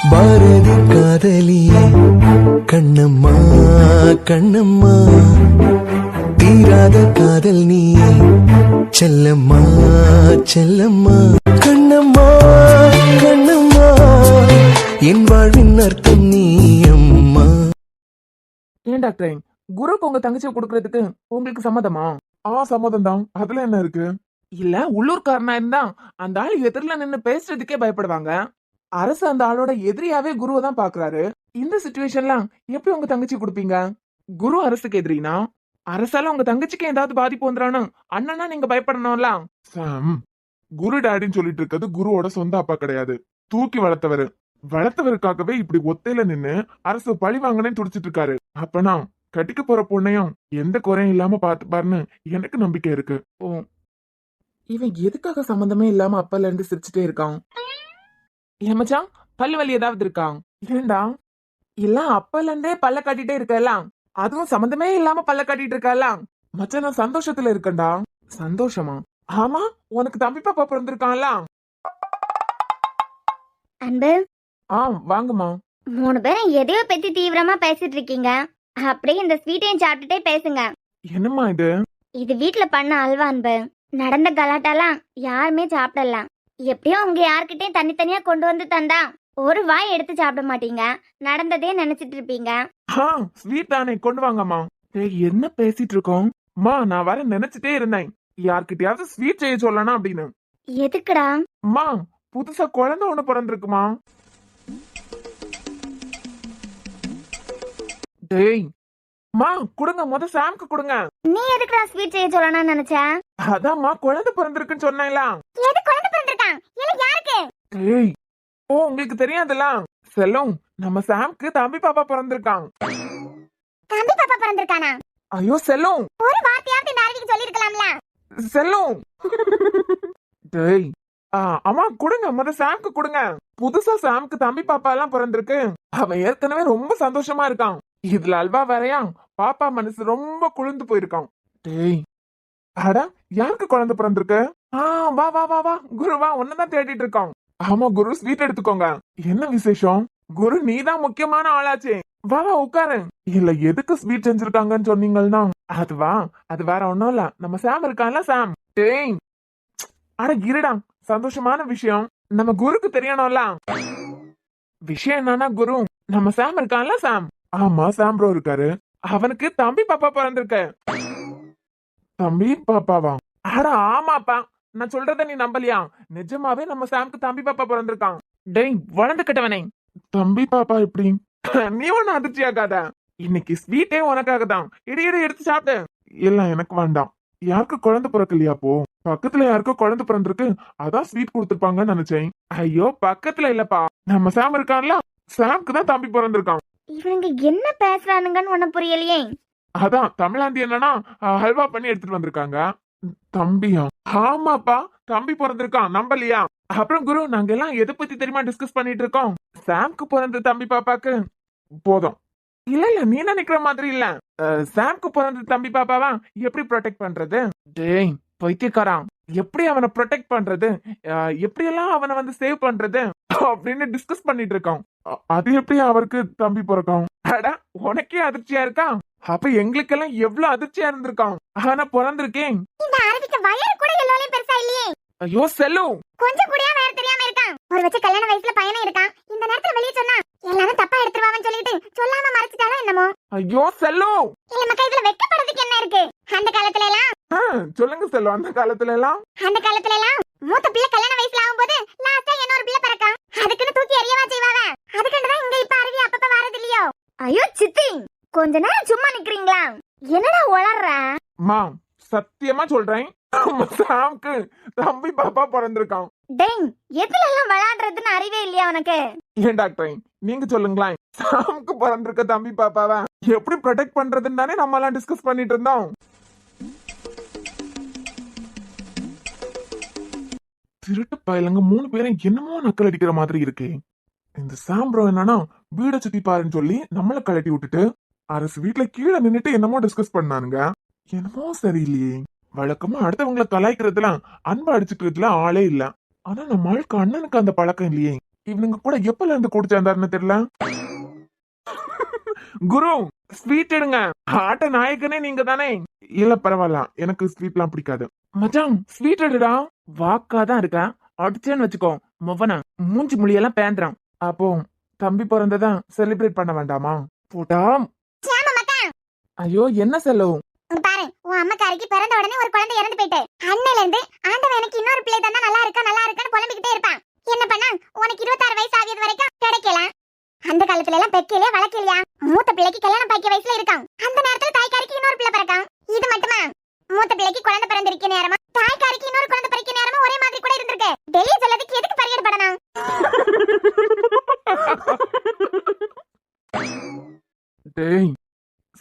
பாரதி காதலியே கண்ணம்மா கண்ணம்மா, தீராத காதல் நீ செல்லம்மா செல்லம்மா, கண்ணம்மா கண்ணம்மா, என் வாழ்வின் அர்த்தம் நீ அம்மா. ஏன் டாக்டர், குருக்கு உங்க தங்கச்சியை கொடுக்கறதுக்கு உங்களுக்கு சம்மதமா? சம்மதம் தான். அதுல என்ன இருக்கு? இல்ல உள்ளூர்காரனா இருந்தா அந்த ஆள் எதிரில நின்னு பேசுறதுக்கே பயப்படுவாங்க. அரசு அந்த ஆளோட எதிரியாவே குருவை தான் பாக்குறாரு. இந்த சிச்சுவேஷன்ல எப்படி உங்க தங்கச்சி கொடுப்பீங்க? குரு அரசுக்கு எதிரினா அரசால உங்க தங்கச்சிக்கு ஏதாவது பாதிப்பு வந்துறானு அண்ணனா நீங்க பயப்படணும்ல. சாம், குரு டாடின்னு சொல்லிட்டு இருக்கிறது குருவோட சொந்த அப்பா கிடையாது, தூக்கி வளர்த்தவரு. வளர்த்தவருக்காகவே இப்படி ஒத்தையில நின்னு அரசு பழி வாங்கினே துடிச்சிட்டு இருக்காரு. அப்பனா கட்டிக்க போற பொண்ணையும் எந்த குறையும் இல்லாம பாத்துப்பாருன்னு எனக்கு நம்பிக்கை இருக்கு. ஓ, இவன் எதுக்காக சம்பந்தமே இல்லாம அப்பல இருந்து சிரிச்சுட்டே இருக்கான்? ஏமாச்சான், பல்லு வலி ஏதாவது இருக்கான்? ஏண்டா இல்ல அப்பல இருந்தே பல்ல காட்டிட்டே இருக்கலாம், அதுவும் சம்பந்தமே இல்லாம பல்ல காட்டிட்டு இருக்கலாம். மச்சான் நான் சந்தோஷத்துல இருக்கேன்டா. சந்தோஷமா? ஆமா, உனக்கு தம்பி பாப்பா பிறந்திருக்கான்ல. அன்பு, வாங்கம்மா. 3 பேரும் எதையோ பத்தி தீவிரமா பேசிட்டு இருக்கீங்க. அப்படியே இந்த ஸ்வீட்டையும் சாப்பிட்டுட்டே பேசுங்க. என்னம்மா இது? இது வீட்ல பண்ண அல்வா அன்பு. நடந்த கலாட்டாலாம் யாருமே சாப்பிடலாம். எப்படியோ உங்க யார்கிட்டயும் தனித்தனியா கொண்டு வந்து தந்தா ஒரு வாய் எடுத்து சாப்பிட மாட்டீங்க. நடந்ததே நினைச்சிட்டு இருப்பீங்க. ஸ்வீட் தானே, கொண்டு வாங்கம்மா. என்ன பேசிட்டு இருக்கோம்? மா, நான் வர நினைச்சிட்டே இருந்தேன் யார்கிட்டயாவது ஸ்வீட் செய்ய சொல்லணும் அப்படின்னு. எதுக்குடா? அம்மா, புதுசா குழந்தை ஒண்ணு பிறந்திருக்குமா. டேய் மா, குடுங்க, முத சாம்க்கு குடுங்க. நீ எதுக்குடா ஸ்வீட் செய்ய சொல்லணும்னு நினைச்ச? அதாம்மா, குழந்தை பிறந்திருக்குன்னு சொன்னேன்ல. எது குழந்தை பிறந்திருக்கான்? இல்ல யாருக்கு? டேய், ஓ உங்களுக்கு தெரியாதுல்ல. செல்லம், நம்ம சாம்க்கு தம்பி பாப்பா பிறந்திருக்கான். தம்பி பாப்பா பிறந்திருக்கானா? ஐயோ செல்லம், ஒரு வார்த்தையாவது இந்த அறிவிக்கு சொல்லி இருக்கலாம்ல. செல்லம். டேய், அம்மா குடுங்க, முத சாம்க்கு குடுங்க. புதுசா சாம்க்கு தம்பி பாப்பா எல்லாம் பிறந்திருக்கு. அவன் ஏற்கனவே ரொம்ப சந்தோஷமா இருக்கான். இதுல அல்வா வேறையா, பாப்பா மனசு ரொம்ப குளிர்ந்து போயிருக்கான். டேய், அடா, யாருக்கு குழந்தை பிறந்திருக்கு? வா வா வா வா குரு, வா, உன்னதான் தேடிட்டு இருக்கோம். ஆமா குரு, ஸ்வீட் எடுத்துக்கோங்க. என்ன விசேஷம்? குரு, நீதான் முக்கியமான ஆளாச்சே. வா வா உட்காரு. இல்ல, எதுக்கு ஸ்வீட் செஞ்சிருக்காங்கன்னு சொன்னீங்கன்னா அது வேற ஒண்ணும் இல்ல, நம்ம சாம் இருக்கான்ல, சாம். டேய், அட இருடா, சந்தோஷமான விஷயம் நம்ம குருக்கு தெரியணும்ல. விஷயம் என்னன்னா குரு, நம்ம சாம் இருக்கான்ல, சாம். ஆமா, சாம் ப்ரோ இருக்காரு. அவனுக்கு தம்பி பாப்பா பிறந்திருக்கு. தம்பி பாப்பாவா? அட ஆமாப்பா, நான் சொல்றத நீ நம்பலையா? நிஜமாவே நம்ம சாம்க்கு தம்பி பாப்பா பிறந்திருக்கான். டேய் வளர்ந்து கிட்டவனே, தம்பி பாப்பா எப்படி? நீ ஒண்ணு அதிர்ச்சி ஆகாத. இன்னைக்கு ஸ்வீட்டே உனக்காக தான். இடி எடுத்து சாப்பிட்டு. இல்ல, எனக்கு வேண்டாம். யாருக்கு குழந்தை பிறக்கலையா? போ, பக்கத்துல யாருக்கோ குழந்தை பிறந்திருக்கு, அதான் ஸ்வீட் கொடுத்துருப்பாங்கன்னு நினைச்சேன். ஐயோ, பக்கத்துல இல்லப்பா, நம்ம சாம் இருக்கான்ல, சாம்க்கு தான் தம்பி பிறந்திருக்கான். இவங்க என்ன பேசுறானுங்கன்னு ஒண்ணு புரியலையே. அதான் தமிழாந்தி என்னன்னா ஹல்வா பண்ணி எடுத்துட்டு வந்திருக்காங்க. தம்பியா? ஆமாப்பா, தம்பி பிறந்திருக்கான், நம்பலையா? அப்புறம் குரு, நாங்க எல்லாம் எதை பத்தி தெரியுமா டிஸ்கஸ் பண்ணிட்டு இருக்கோம்? சாம்க்கு பிறந்த தம்பி பாப்பாக்கு போதும். இல்ல இல்ல, நீ நினைக்கிற மாதிரி இல்ல. சாம்க்கு பிறந்த தம்பி பாப்பாவா எப்படி ப்ரொடெக்ட் பண்றது? டேய் பைத்தியக்காரன், எப்படி அவனை ப்ரொடெக்ட் பண்றது, எப்படி எல்லாம் அவனை வந்து சேவ் பண்றது அப்படின்னு டிஸ்கஸ் பண்ணிட்டு இருக்கோம். அது எப்படி அவருக்கு தம்பி பிறக்கும்? அடா, உனக்கே அதிர்ச்சியா இருக்கா? அப்ப எங்களுக்கெல்லாம் எவ்வளவு அதிர்ச்சியா இருந்திருக்கான். ஆனா பிறந்திருக்கேன். இந்த அரபிக்கு வயறு கூட எல்லோலயும் பெருசா இல்லையே. ஐயோ செல்லு, கொஞ்சம் கூட வேற தெரியாம இருக்கான். ஒரு வச்ச கல்யாண வயசுல பையனும் இருக்கான். இந்த நேரத்துல வெளிய சொன்னா எல்லாரும் தப்பா எடுத்துருவாங்கன்னு சொல்லிட்டு சொல்லாம மறைச்சிட்டாலோ என்னமோ. ஐயோ செல்லு. இல்ல மக்கா, இதுல வெட்கப்படுறதுக்கு என்ன இருக்கு? அந்த காலத்துல எல்லாம் சொல்லுங்க செல்லு, அந்த காலத்துல எல்லாம் மூத்த பிள்ளை கல்யாண வயசுல ஆகும்போது லாஸ்டா இன்னொரு பிள்ளை பிறக்கும். அதுக்குன்னு தூக்கி எறியவா செய்வாங்க. அதுக்குன்றதான் இங்க இப்ப அருவி அப்பப்ப வரது இல்லையோ. ஐயோ சித்தி, கொஞ்ச நேரம் சும்மா நிக்கிறீங்களா? என்னடா உளறற? மா, சத்தியமா சொல்றேன், சாம்க்கு தம்பி பாப்பா பிறந்திருக்கான். டேய், எதுல எல்லாம் விளையாடுறதுன்னு அறிவே இல்லையா உனக்கு? ஏன் டாக்டர், நீங்க சொல்லுங்களேன், சாம்க்கு பிறந்திருக்க தம்பி பாப்பாவா எப்படி ப்ரொடெக்ட் பண்றதுன்னு தானே நம்ம எல்லாம் டிஸ்கஸ் பண்ணிட்டு இருந்தோம். திருட்டு பயலுங்க 3 பேரும் என்னமோ நக்கல் அடிக்கிற மாதிரி இருக்கு. இந்த சாம் ப்ரோ என்னன்னா வீட சுத்தி பாருன்னு சொல்லி நம்மள கழட்டி விட்டுட்டு அரசு வீட்டுல கீழே நின்னுட்டு என்னமோ டிஸ்கஸ் பண்ணானுங்க. என்னமோ சரியில்லையே. வழக்கமா அடுத்தவங்களை கலாய்க்கிறதுல அன்பு அடிச்சுக்கிறதுல ஆளே இல்ல. ஆனா நம்ம ஆளுக்கு அண்ணனுக்கு அந்த பழக்கம் இல்லையே. இவனுங்க கூட எப்பல இருந்து கூட்டு சேர்ந்தாருன்னு தெரியல. குரு ஸ்வீட் எடுங்க. ஆட்ட நாயக்கனே நீங்க தானே? இல்ல பரவாயில்ல, எனக்கு ஸ்வீட்லாம் பிடிக்காது. மச்சான் ஸ்வீட் எடுடா. வாக்காதான் இருக்கா, அடிச்சேன்னு வச்சுக்கோ மொவன மூஞ்சி மொழியெல்லாம் பேந்துறான். அப்போ தம்பி பிறந்ததான் செலிப்ரேட் பண்ண வேண்டாமா? போட்டா. சாம மச்சான், ஐயோ என்ன செல்லும். இங்க பாரு, உன் அம்மாக்காரிக்கு பிறந்த உடனே ஒரு குழந்தை இறந்து போயிட்டு, அன்னையில இருந்து ஆண்டவன் எனக்கு இன்னொரு பிள்ளை தந்தா நல்லா இருக்கா நல்லா இருக்கான்னு புலம்பிக்கிட்டே இருப்பான். என்ன பண்ணா உனக்கு 26 வயசு ஆகியது வரைக்கும் கிடைக்கல. அந்த காலத்துல எல்லாம் பெக்கையிலே வளர்க்கலையா? மூத்த பிள்ளைக்கு கல்யாணம் பாக்கிய வயசுல இருக்கான். அந்த நேரத்துல தாய்க்காரிக்கு இன்னொரு பிள்ளை பிறக்கான். இது மட்டுமா, மூத்த பிள்ளைக்கு குழந்தை பிறந்திருக்க நேரமா தாய்க்காரிக்கு இன்னொரு குழந்தை பிறக்க நேரமா ஒரே மாதிரி கூட இருந்திருக்கு. டெல்லி சொல்லதுக்கு எதுக்கு பரியர் படணும்? டேய்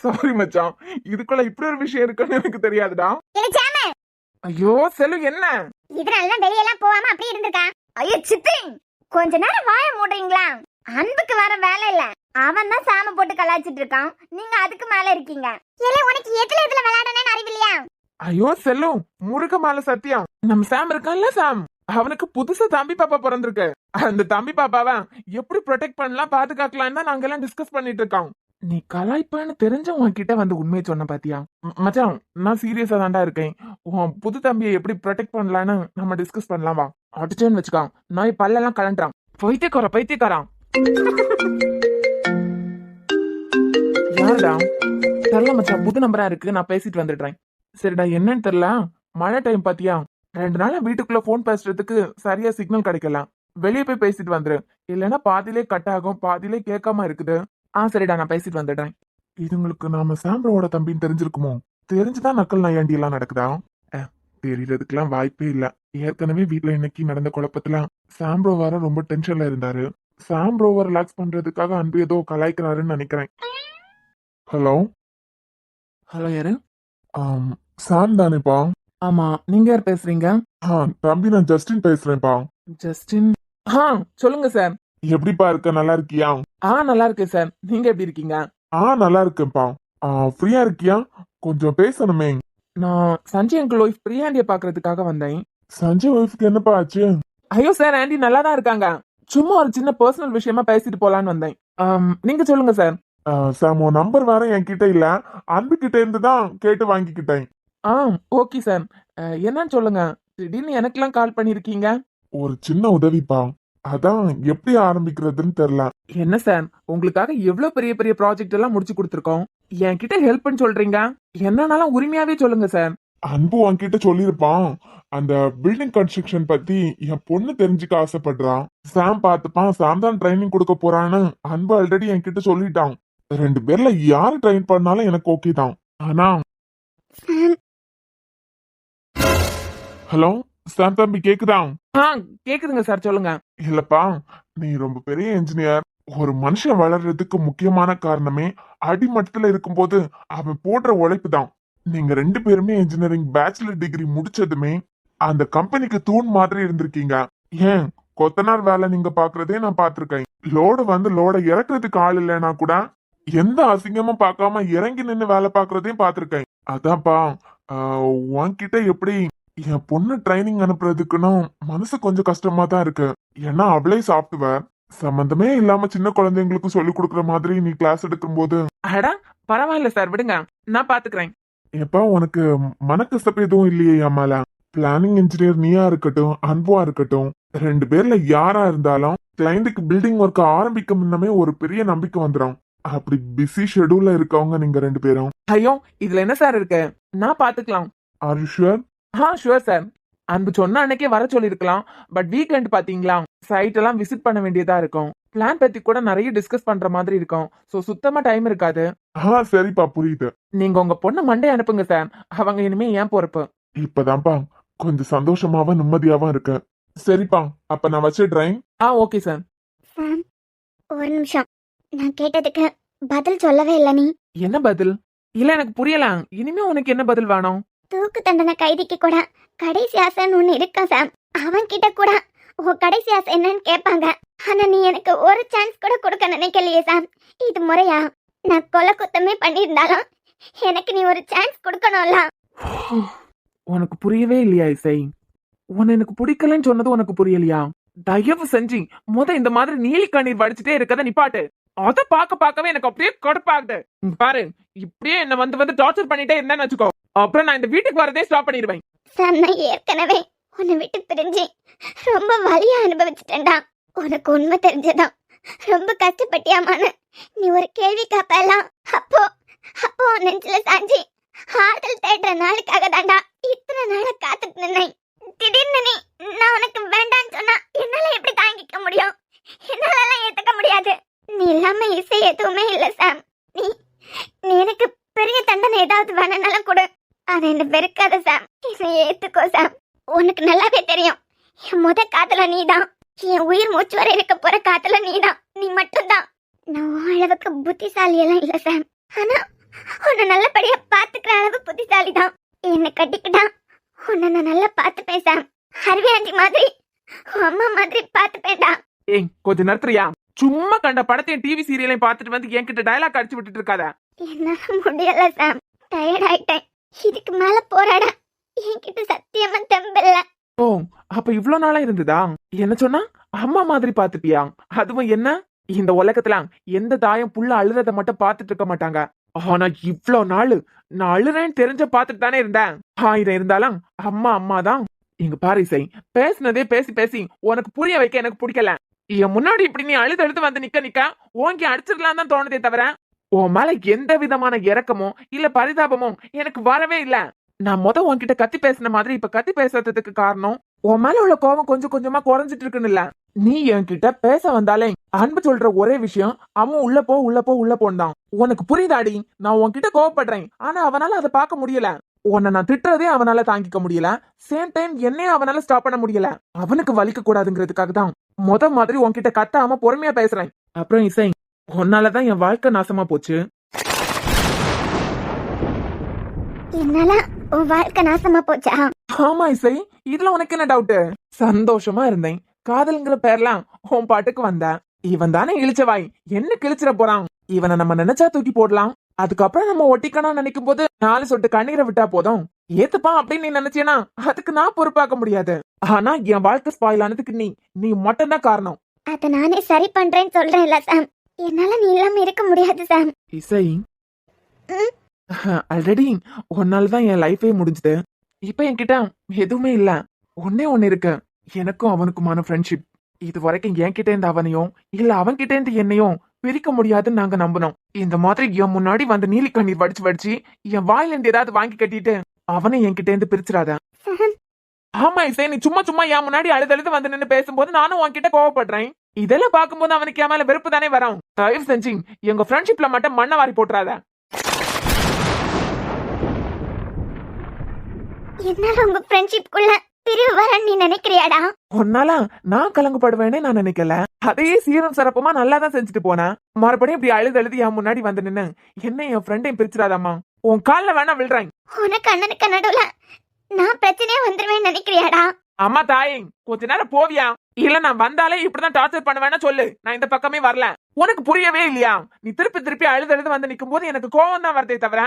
சாரி மச்சான், இதுக்குள்ள இப்படி ஒரு விஷயம் இருக்குன்னு எனக்கு தெரியாதுடா. இல்ல சாம, ஐயோ செல்லு என்ன? இதனாலதான் வெளியெல்லாம் போகாம அப்படியே இருந்திருக்கா. ஐயோ சித்தி, கொஞ்ச நேரம் வாய மூடுறீங்களா? அன்புக்கு வர வேலை இல்ல, அவன் தான் சாம போட்டு கலாச்சிட்டு இருக்கான், நீங்க அதுக்கு மேல இருக்கீங்க. இல்ல உனக்கு எதுல விளையாடணும்னு அறிவில்லையா? ஐயோ செல்லும், முருக மாலை சத்தியம். நம்ம சாம் இருக்கான்ல சாம், அவனுக்கு புதுசா தம்பி பாப்பா பிறந்திருக்கு. அந்த தம்பி பாப்பாவை எப்படி ப்ரொடெக்ட் பண்ணலாம் பாதுகாக்கலாம் தான் நாங்க எல்லாம் டிஸ்கஸ் பண்ணிட்டு இருக்கோம். நீ கலாய்ப்பான்னு தெரிஞ்ச உன்கிட்ட வந்து உண்மையை சொன்ன பாத்தியா? மச்சான் நான் சீரியஸா தான்டா இருக்கேன். உன் புது தம்பியை எப்படி ப்ரொடெக்ட் பண்ணலான்னு நம்ம டிஸ்கஸ் பண்ணலாம் வா. அடிச்சேன்னு வச்சுக்கான், நாய் பல்லெல்லாம் கலண்டான். பைத்தியக்காரன். யாருடா? தெரியல மச்சான், புது நம்பரா இருக்கு, நான் பேசிட்டு வந்துடுறேன். சரிடா, என்னன்னு தெரியல, மழை டைம் பாத்தியா? 2 நாளா வீட்டுக்குள்ள போன் பேசுறதுக்கு சரியா சிக்னல் கிடைக்கல. வெளியே போய் பேசிட்டு வந்துரு, இல்லைன்னா பாதியிலே கட் ஆகும், பாதியிலே கேட்காம இருக்குது. சரிடா, நான் பேசிட்டு வந்துடுறேன். இதுங்களுக்கு நாம சாம்ரோட தம்பின்னு தெரிஞ்சிருக்குமோ? தெரிஞ்சுதான் நக்கல் நையாண்டி எல்லாம் நடக்குதா? தெரியறதுக்கெல்லாம் வாய்ப்பே இல்ல. ஏற்கனவே வீட்டுல இன்னைக்கு நடந்த குழப்பத்துல சாம்ப்ரோ வர ரொம்ப டென்ஷன்ல இருந்தாரு. சாம்ப்ரோவை ரிலாக்ஸ் பண்றதுக்காக அன்பு ஏதோ கலாய்க்கிறாருன்னு நினைக்கிறேன். ஹலோ ஹலோ யாரு? சாம் தானேப்பா? ஆமா, நீங்க யார் பேசுறீங்க? தம்பி நான் ஜஸ்டின் பேசுறேன்ப்பா. ஜஸ்டின்? சொல்லுங்க சார். எப்படிப்பா இருக்க, நல்லா இருக்கியா? நல்லா இருக்கேன் சார், நீங்க எப்படி இருக்கீங்க? நல்லா இருக்கேன்ப்பா. ஃப்ரீயா இருக்கியா? கொஞ்சம் பேசணுமே. நான் சஞ்சய் அங்கிள் ஒய்ஃப் பிரியாண்டிய பாக்குறதுக்காக வந்தேன். சஞ்சய் ஒய்ஃப்க்கு என்னப்பா ஆச்சு? ஐயோ சார், ஆண்டி நல்லா தான் இருக்காங்க. சும்மா ஒரு சின்ன பர்சனல் விஷயமா பேசிட்டு போலான்னு வந்தேன். நீங்க சொல்லுங்க சார். சாம் உன் நம்பர் வேற என்கிட்ட இல்ல, அன்பு கிட்ட இருந்து தான் கேட்டு வாங்கிக்கிட்டேன். ஓகே சார், என்னன்னு சொல்லுங்க. திடீர்னு எனக்கெல்லாம் கால் பண்ணிருக்கீங்க. ஒரு சின்ன உதவிப்பா, அதான் எப்படி ஆரம்பிக்கிறதுன்னு தெரியல. என்ன சார், உங்களுக்காக எவ்வளவு பெரிய பெரிய ப்ராஜெக்ட் எல்லாம் முடிச்சு கொடுத்துருக்கோம், என்கிட்ட ஹெல்ப் பண்ணி சொல்றீங்க. என்னன்னாலும் உரிமையாவே சொல்லுங்க சார். அன்பு உன்கிட்ட சொல்லிருப்பான், அந்த பில்டிங் கன்ஸ்ட்ரக்ஷன் பத்தி என் பொண்ணு தெரிஞ்சுக்க ஆசைப்படுறான். சாம் பாத்துப்பான், சாம் தான் ட்ரைனிங் கொடுக்க போறான்னு அன்பு ஆல்ரெடி என்கிட்ட சொல்லிட்டான். 2 பேர்ல யாரு ட்ரைன் பண்ணாலும் எனக்கு ஓகே தான். ஆனா ஹலோ சாம் தம்பி, கேக்குதா? கேக்குதுங்க சார், சொல்லுங்க. இல்லப்பா, நீ ரொம்ப பெரிய இன்ஜினியர். ஒரு மனுஷன் வளர்றதுக்கு முக்கியமான காரணமே அடிமட்டத்துல இருக்கும்போது அவன் போடுற உழைப்பு தான். நீங்க 2 பேருமே இன்ஜினியரிங் பேச்சுலர் டிகிரி முடிச்சதுமே அந்த கம்பெனிக்கு தூண் மாதிரி இருந்திருக்கீங்க. ஏன் கொத்தனார் வேலை நீங்க பாக்குறதே நான் பாத்திருக்கேன். லோட இறக்குறதுக்கு ஆள் இல்லைன்னா கூட எந்த அசிங்கமும் பார்க்காம இறங்கி நின்னு வேலை பாக்குறதையும் பாத்திருக்கேன். அதான்ப்பா, உன்கிட்ட எப்படி என் பொண்ணு ட்ரைனிங் அனுப்புறதுக்குன்னு மனசு கொஞ்சம் கஷ்டமா தான் இருக்கு. ஏன்னா அவளே சாஃப்ட்வேர், சம்பந்தமே இல்லாம சின்ன குழந்தைங்களுக்கு சொல்லி கொடுக்குற மாதிரி நீ கிளாஸ் எடுக்கும் போது. அடா பரவாயில்ல சார், விடுங்க, நான் பாத்துக்கிறேன். எப்பா உனக்கு மனக்கசப்பு எதுவும் இல்லையே அம்மால? பிளானிங் இன்ஜினியர் நீயா இருக்கட்டும், அன்புவா இருக்கட்டும், 2 பேர்ல யாரா இருந்தாலும் கிளைண்ட்டுக்கு பில்டிங் ஒர்க் ஆரம்பிக்க முன்னமே ஒரு பெரிய நம்பிக்கை வந்துடும். அப்படி பிஸி ஷெட்யூல்ல இருக்கவங்க நீங்க 2 பேரும். ஐயோ இதுல என்ன சார் இருக்கு, நான் பாத்துக்கலாம். Are you sure? Sure sir. அன்பு சொன்ன அன்னைக்கே வர சொல்லிருக்கலாம், பட் வீக்கெண்ட் பாத்தீங்களா, சைட் எல்லாம் விசிட் பண்ண வேண்டியதா இருக்கும். பிளான் பத்தி கூட நிறைய டிஸ்கஸ் பண்ற மாதிரி இருக்கும். சோ சுத்தமா டைம் இருக்காது. சரிப்பா, புரியுது. நீங்க உங்க பொண்ணு மண்டே அனுப்புங்க சார், அவங்க இனிமே ஏன் பொறுப்பு. இப்பதான்ப்பா கொஞ்சம் சந்தோஷமாவும் நிம்மதியாவும் இருக்கு. சரிப்பா, அப்ப நான் வச்சிடுறேன். Okay sir. சாம், ஒரு நிமிஷம், நான் கேட்டதுக்கு பதில் சொல்லவே இல்ல. நீ என்ன பதில்? இல்ல எனக்கு புரியல, இனிமே உனக்கு என்ன பதில் வேணும்? தூக்கு தண்டனை கைதிக்கு கூட கடைசி ஆசைன்னு ஒண்ணு இருக்கா சாம். அவன் கிட்ட கூட உன் கடைசி ஆசை என்னன்னு கேட்பாங்க. ஆனா நீ எனக்கு ஒரு சான்ஸ் கூட கொடுக்க நினைக்கலையே சாம். இது முறையா? நான் கொலை குத்தமே பண்ணியிருந்தாலும் எனக்கு நீ ஒரு சான்ஸ் கொடுக்கணும்ல. உனக்கு புரியவே இல்லையா இசை? உன்னை எனக்கு பிடிக்கலன்னு சொன்னது உனக்கு புரியலையா? தயவு செஞ்சு இந்த மாதிரி நீலி கண்ணீர் வடிச்சிட்டே இருக்கத நிப்பாட்டு. அத பார்க்கவே எனக்கு அப்படியே கடுப்பாகுது. இங்க பாரு, இப்படியே என்ன வந்து டார்ச்சர் பண்ணிட்டே இருந்தேன்னு வச்சுக்கோ, அப்புறம் நான் இந்த வீட்டுக்கு வரதே ஸ்டாப் பண்ணிடுவேன். சாம், நான் ஏற்கனவே உன்னை விட்டு பிரிஞ்சு ரொம்ப வலியா அனுபவிச்சுட்டேன்டா. உனக்கு உண்மை தெரிஞ்சதான் ரொம்ப கஷ்டப்பட்டியாமான்னு நீ ஒரு கேள்வி கேப்பலாம். அப்போ அப்போ உன் நெஞ்சில சாஞ்சி ஆறுதல் தேடுற நாளுக்காக தாண்டா இத்தனை நாள காத்துட்டு நின்னேன். திடீர்னு நீ நான் உனக்கு வேண்டான்னு சொன்னா என்னால எப்படி தாங்கிக்க முடியும்? என்னால ஏத்துக்க முடியாது. நீ இல்லாம இசை எதுவுமே இல்ல சாம். நீ நீ எனக்கு பெரிய தண்டனை ஏதாவது வேணும்னாலும் கொடு. அதை என்ன வெறுக்காத சாம், என்னை ஏத்துக்கோ சாம். உனக்கு நல்லாவே தெரியும், என் முத காதல நீதான், என் உயிர் மூச்சு வரை இருக்க போற காதல நீதான், நீ மட்டும்தான். நான் உன் அளவுக்கு புத்திசாலி எல்லாம் இல்ல சாம், ஆனா உன்னை நல்லபடியா பாத்துக்கிற அளவு புத்திசாலி தான். என்னை கட்டிக்கிட்டா உன்னை நான் நல்லா பாத்துப்பேன் சாம். அருவியாண்டி மாதிரி உன் அம்மா மாதிரி பாத்துப்பேன்டா. ஏய், கொஞ்ச நேரத்துலயா சும்மா கண்ட படத்தையும் டிவி சீரியலையும் பார்த்துட்டு வந்து என்கிட்ட டயலாக் அடிச்சு விட்டுட்டு இருக்காத. என்னால முடியல சாம், டயர்ட் ஆயிட்டேன். இதுக்கு மேல போராட என்கிட்ட சத்தியமா தெம்பில்ல. ஓ, அப்ப இவ்ளோ நாளா இருந்ததா? என்ன சொன்னா அம்மா மாதிரி பாத்துப்பியா? அதுவும் என்ன, இந்த உலகத்துல எந்த தாயம் புள்ள அழுறத மட்டும் பாத்துட்டு இருக்க மாட்டாங்க. ஆனா இவ்ளோ நாளு நான் அழுறேன்னு தெரிஞ்ச பாத்துட்டு தானே இருந்தேன். ஆயிரம் இருந்தாலும் அம்மா அம்மா தான். இங்க பாரு இசை, பேசுனதே பேசி பேசி உனக்கு புரிய வைக்க எனக்கு பிடிக்கல. என் முன்னாடி இப்படி நீ அழுது வந்து நிக்க ஓங்கி அடிச்சிடலாம் தான் தோணுதே தவிர உன் மேல எந்த விதமான இரக்கமோ இல்ல பரிதாபமோ எனக்கு வரவே இல்ல. நான் உன்கிட்ட கத்தி பேசின மாதிரி இப்ப கத்தி பேசுறதுக்கு காரணம் உன் மேல உள்ள கோபம் கொஞ்சம் கொஞ்சமா குறைஞ்சிட்டு இருக்குன்னு இல்ல. நீ என்கிட்ட பேச வந்தாலே அன்பு சொல்ற ஒரே விஷயம் அவன் உள்ள போ போன்தான். உனக்கு புரியுதாடி? நான் உன்கிட்ட கோவப்படுறேன், ஆனா அவனால அதை பார்க்க முடியல. உன்னை நான் திட்டுறதே அவனால தாங்கிக்க முடியல, சேம் டைம் என்னையும் அவனால ஸ்டாப் பண்ண முடியல. அவனுக்கு வலிக்க கூடாதுங்கிறதுக்காக தான் மாதிரி உன்கிட்ட கத்தாம பொறுமையா பேசுறேன். அப்புறம் இசை, உன்னாலதான் என் வாழ்க்கை நாசமா போச்சு. என்னால உன் வாழ்க்கை நாசமா போச்சா? ஆமா இசை, இதுல உனக்கு என்ன டவுட்? சந்தோஷமா இருந்தேன், காதல்ங்கிற பேர்லாம் உன் பாட்டுக்கு வந்த. இவன் தானே இழிச்சவாய், என்ன கிழிச்சிட போறான்? இவனை நம்ம நினைச்சா தூக்கி போடலாம், அதுக்கப்புறம் நம்ம ஒட்டிக்கணும் நினைக்கும் போது 4 சொட்டு கண்ணீரை விட்டா போதும். ஏத்துப்பான் அப்படின்னு நீ நினைச்சேனா அதுக்கு நான் பொறுப்பாக்க முடியாது. ஆனா என் வாழ்க்கை ஸ்பாயில் ஆனதுக்கு நீ மட்டும்தான் காரணம். அத நானே சரி பண்றேன்னு சொல்றேன்ல சாம், என்னால நீ இல்லாம இருக்க முடியாது சாம். இசை, ஆல்ரெடி ஒன்னாலதான் என் லைஃபே முடிஞ்சது. இப்ப என்கிட்ட எதுவுமே இல்ல, ஒண்ணு இருக்கு, எனக்கும் அவனுக்குமான ஃப்ரெண்ட்ஷிப். இது வரைக்கும் என்கிட்ட இருந்து அவனையும் இல்ல அவன்கிட்ட இருந்து என்னையும் பிரிக்க முடியாதுன்னு நாங்க நம்பணும். இந்த மாதிரி என் முன்னாடி வந்து நீலி கண்ணீர் வடிச்சு என் வாயில இருந்து ஏதாவது வாங்கி கட்டிட்டு அவனை என்கிட்ட இருந்து பிரிச்சிடாத. ஆமா இசை, நீ சும்மா என் முன்னாடி அழுது வந்து நின்னு பேசும்போது நானும் உன்கிட்ட கோவப்படுறேன். இதெல்லாம் பார்க்கும்போது அவனுக்கு என் மேல வெறுப்பு தானே வரும். தயவு செஞ்சு எங்க ஃப்ரெண்ட்ஷிப்ல மட்டும் மண்ணை வாரி போட்டுறாத. என்னால உங்க ஃப்ரெண்ட்ஷிப்குள்ள பிரிவு வர நீ நினைக்கிறியாடா? உன்னால நான் கலங்கப்படுவேனே நான் நினைக்கல. அதையே சீரம் சிறப்புமா நல்லாதான் செஞ்சுட்டு போனேன். மறுபடியும் இப்படி அழுது என் முன்னாடி வந்து நின்னு என்ன என் ஃப்ரெண்டையும் பிரிச்சிடாதாமா, உன் கால்ல வேணா விழுறேன். உனக்கு அண்ணனுக்கு நடுவுல நான் பிரச்சனையா வந்துருவேன் நினைக்கிறியாடா? அம்மா தாயே, கொஞ்ச நேரம் போவியா? இல்ல நான் வந்தாலே இப்படிதான் டார்ச்சர் பண்ணுவேன்னா சொல்லு, நான் இந்த பக்கமே வரல. உனக்கு புரியவே இல்லையா? நீ திருப்பி அழுது வந்து நிக்கும் போது எனக்கு கோவம் தான் வரதே தவிர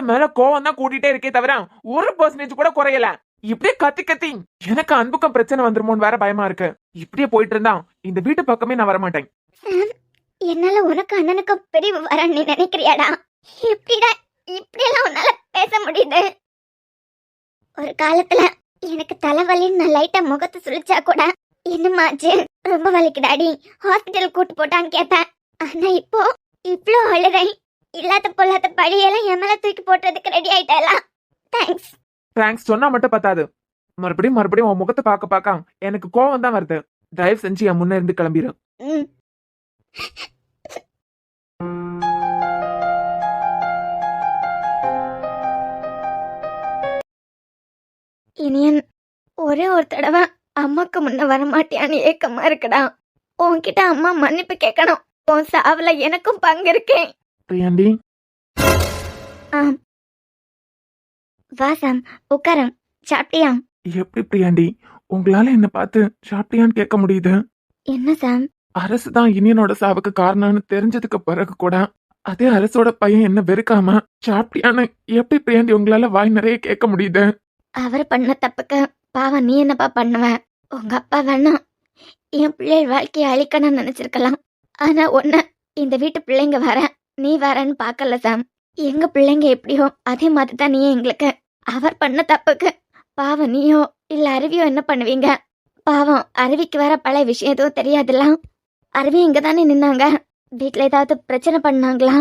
மேல கோவம் தான் கூட்டிட்டே இருக்கே தவிர 1% கூட குறையல. இப்படியே கத்தி எனக்கு அன்புக்கும் பிரச்சனை வந்துருமோன்னு வேற பயமா இருக்கு. இப்படியே போயிட்டு இருந்தா இந்த வீட்டு பக்கமே நான் வரமாட்டேன். என்னால உனக்கு அண்ணனுக்கு பிரிவு வர நீ நினைக்கிறியாடா? எப்படிடா இப்படியெல்லாம் உன்னால பேச முடியுது? ஒரு காலத்துல எனக்கு தலைவலின்னு நான் லைட்டா முகத்தை சுழிச்சா கூட என்னமாச்சு ரொம்ப வலிக்குதாடி ஹாஸ்பிட்டல் கூட்டு போட்டான்னு கேட்பேன். ஆனா இப்போ இவ்ளோ அழுறேன், இல்லாத பொல்லாத பழியெல்லாம் என் மேல தூக்கி போட்டுறதுக்கு ரெடி ஆயிட்டா. தேங்க்ஸ் சொன்னா மட்டும் பத்தாது, மறுபடியும் உன் முகத்தை பார்க்க எனக்கு கோவம் தான் வருது. தயவு செஞ்சு என் முன்ன இருந்து கிளம்பிடு. இனியன் ஒரே ஒரு தடவை அம்மாக்கு முன்ன வரமாட்டியான்னு ஏக்கமா இருக்குடா. உன்கிட்ட அம்மா மன்னிப்பு கேட்கணும். உன் சாவுல எனக்கும் பங்கு இருக்கேன். பிரியாண்டி, வா சாம், உட்காரம். சாப்பிட்டியா? எப்படி பிரியாண்டி உங்களால என்ன பார்த்து சாப்பிட்டியான்னு கேட்க முடியுது? என்ன சாம்? அரசு தான் இனியனோட சாவுக்கு காரணம்னு தெரிஞ்சதுக்கு பிறகு கூட அதே அரசோட பையன் என்ன வெறுக்காம சாப்பிட்டியான்னு எப்படி பிரியாண்டி உங்களால வாய் நிறைய கேட்க முடியுது? அவர் பண்ண தப்புக்கு பாவம் நீ என்னப்பா பண்ணுவ? உங்க அப்பா வேணா என் பிள்ளைகள் வாழ்க்கையை அழிக்கணும்னு நினைச்சிருக்கலாம். ஆனா ஒன்ன இந்த வீட்டு பிள்ளைங்க வர நீ வரன்னு பார்க்கல சாம். எங்க பிள்ளைங்க எப்படியோ அதே மாதிரி தான் நீ எங்களுக்கு. அவர் பண்ண தப்புக்கு பாவம் நீயோ இல்ல அருவியோ என்ன பண்ணுவீங்க? பாவம் அருவிக்கு வர பல விஷயம் எதுவும் தெரியாதுல்ல. அருவி இங்க தானே நின்னாங்க. வீட்டுல ஏதாவது பிரச்சனை பண்ணாங்களா?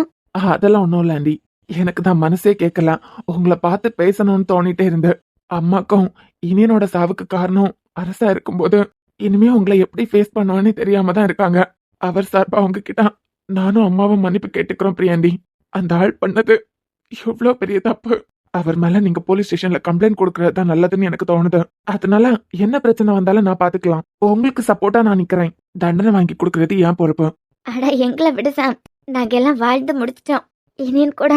அதெல்லாம் ஒண்ணும் இல்ல ஆண்டி. எனக்கு தான் மனசே கேட்கல. உங்களை பார்த்து பேசணும்னு தோணிட்டே இருந்து. அம்மாக்கும் இனியனோட சாவுக்கு காரணம் அரசா இருக்கும்போது இனிமே உங்களை எப்படி ஃபேஸ் பண்ணுவான்னு தெரியாம தான் இருக்காங்க. அவர் சார்பா உங்ககிட்ட நானும் அம்மாவும் மன்னிப்பு கேட்டுக்கிறோம் பிரியாண்டி. அந்த ஆள் பண்ணது எவ்வளோ பெரிய தப்பு. அவர் மேல நீங்க போலீஸ் ஸ்டேஷன்ல கம்ப்ளைண்ட் கொடுக்கறது தான் நல்லதுன்னு எனக்கு தோணுது. அதனால என்ன பிரச்சனை வந்தாலும் நான் பாத்துக்கலாம். உங்களுக்கு சப்போர்ட்டா நான் நிக்கிறேன். தண்டனை வாங்கி கொடுக்கறது என் பொறுப்பு. அட எங்களை விடு சாம். நாங்க எல்லாம் வாழ்ந்து முடிச்சிட்டோம். இனியன் கூட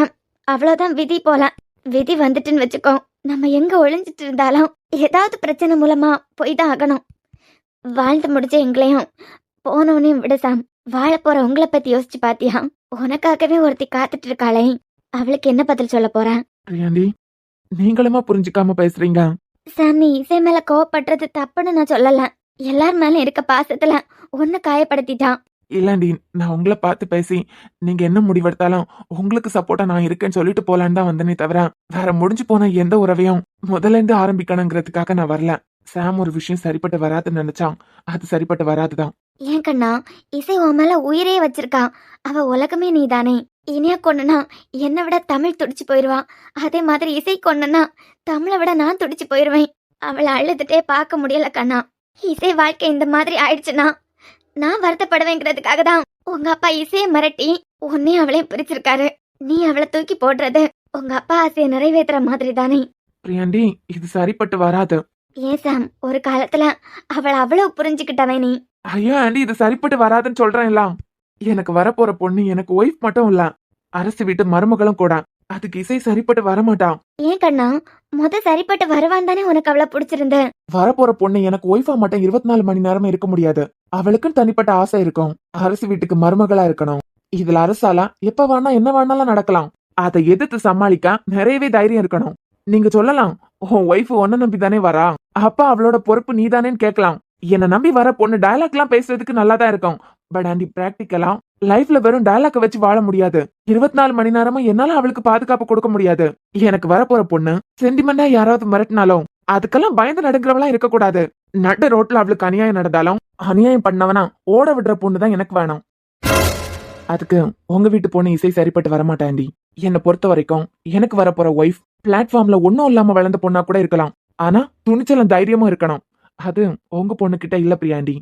அவ்வளவுதான் விதி போல. விதி வந்துட்டுன்னு வச்சுக்கோ. நம்ம எங்க ஒளிஞ்சிட்டு இருந்தாலும் ஏதாவது பிரச்சனை மூலமா போய் தான் ஆகணும். வாழ்ந்து முடிச்ச எங்களையும் போனவனையும் விடு சாம். வாழ போற உங்களை பத்தி யோசிச்சு பாத்தியா? உனக்காகவே ஒருத்தி காத்துட்டு இருக்காளே, அவளுக்கு என்ன பதில் சொல்ல போற? பிரியாண்டி நீங்களுமா புரிஞ்சுக்காம பேசுறீங்க? சாம், நீ இசை மேல கோவப்படுறது தப்புன்னு நான் சொல்லல. எல்லார் மேல இருக்க பாசத்துல ஒன்னு காயப்படுத்திட்டான். இல்லண்டி, நான் உங்களை பார்த்து பேசி நீங்க என்ன முடிவெடுத்தாலும் உங்களுக்கு சப்போர்ட்டா நான் இருக்கேன்னு சொல்லிட்டு போலான்னு தான் வந்தனே தவிர வேற முடிஞ்சு போன எந்த உறவையும் முதல்ல இருந்து ஆரம்பிக்கணுங்கிறதுக்காக நான் வரல. சாம் ஒரு விஷயம் சரிப்பட்டு வராதுன்னு நினைச்சான். அது சரிப்பட்டு வராதுதான். ஏன் கண்ணா, இசை உன் மேல உயிரே வச்சிருக்கா. அவ உலகமே நீதானே. இனியா கொண்டுனா என்னை விட தமிழ் துடிச்சு போயிருவா. அதே மாதிரி இசை கொண்டுனா தமிழை விட நான் துடிச்சு போயிருவேன். அவளை அழுதுட்டே பார்க்க முடியல கண்ணா. இசை வாழ்க்கை இந்த மாதிரி ஆயிடுச்சுன்னா நான் வருத்தப்படுவேங்கிறதுக்காக தான் உங்க அப்பா இசையை மிரட்டி உன்னையும் அவளையும் பிரிச்சிருக்காரு. நீ அவளை தூக்கி போடுறது உங்க அப்பா ஆசையை நிறைவேற்றுற மாதிரி தானே. பிரியாண்டி இது சரிப்பட்டு வராது. ஏன் சாம், ஒரு காலத்துல அவளை அவ்வளவு புரிஞ்சுக்கிட்டவன் நீ. ஐயோ ஆண்டி, இது சரிப்பட்டு வராதுன்னு சொல்றேன்ல. எனக்கு வரப்போற பொண்ணு எனக்கு ஒய்ஃப் மட்டும் இல்ல, அரசு வீட்டு மருமகளும் கூட. அதுக்கு இசை சரிப்பட்டு வரமாட்டான். ஏன் கண்ணா, சரிப்பட்டு வருவான் தானே உனக்கு அவளை பிடிச்சிருந்து. வரப்போற பொண்ணு எனக்கு ஒய்ஃபா மட்டும் 24 மணி நேரமும் இருக்க முடியாது. அவளுக்கும் தனிப்பட்ட ஆசை இருக்கும். அரசு வீட்டுக்கு மருமகளா இருக்கணும். இதுல அரசால எப்ப வேணா என்ன வேணாலும் நடக்கலாம். அதை எதிர்த்து சமாளிக்க நிறையவே தைரியம் இருக்கணும். நீங்க சொல்லலாம், உன் ஒய்ஃப் ஒன்ன நம்பி தானே வரா, அப்பா அவளோட பொறுப்பு நீதானேன்னு கேட்கலாம். என்ன நம்பி வர பொண்ணு டயலாக் எல்லாம் பேசுறதுக்கு நல்லாதான் இருக்கும். பட் ஆண்டி, பிராக்டிக்கலா லைஃப்ல வெறும் டயலாக்க வச்சு வாழ முடியாது. 24 மணி நேரமும் என்னால அவளுக்கு பாதுகாப்பு கொடுக்க முடியாது. எனக்கு வரப்போற பொண்ணு சென்டிமெண்டா யாராவது மிரட்டினாலும் அதுக்கெல்லாம் பயந்து நடுங்கிறவளா இருக்க கூடாது. நடு ரோட்ல அவளுக்கு அநியாயம் நடந்தாலும் அநியாயம் பண்ணவனா ஓட விடுற பொண்ணுதான் எனக்கு வேணும். அதுக்கு உங்க வீட்டு பொண்ணு இசை சரிப்பட்டு வரமாட்டாண்டி. என்னை பொறுத்த வரைக்கும் எனக்கு வரப்போற ஒய்ஃப் பிளாட்ஃபார்ம்ல ஒன்னும் இல்லாம வளர்ந்த பொண்ணா கூட இருக்கலாம். ஆனா துணிச்சலும் தைரியமும் இருக்கணும். அது உங்க பொண்ணு கிட்ட இல்ல பிரியாண்டி.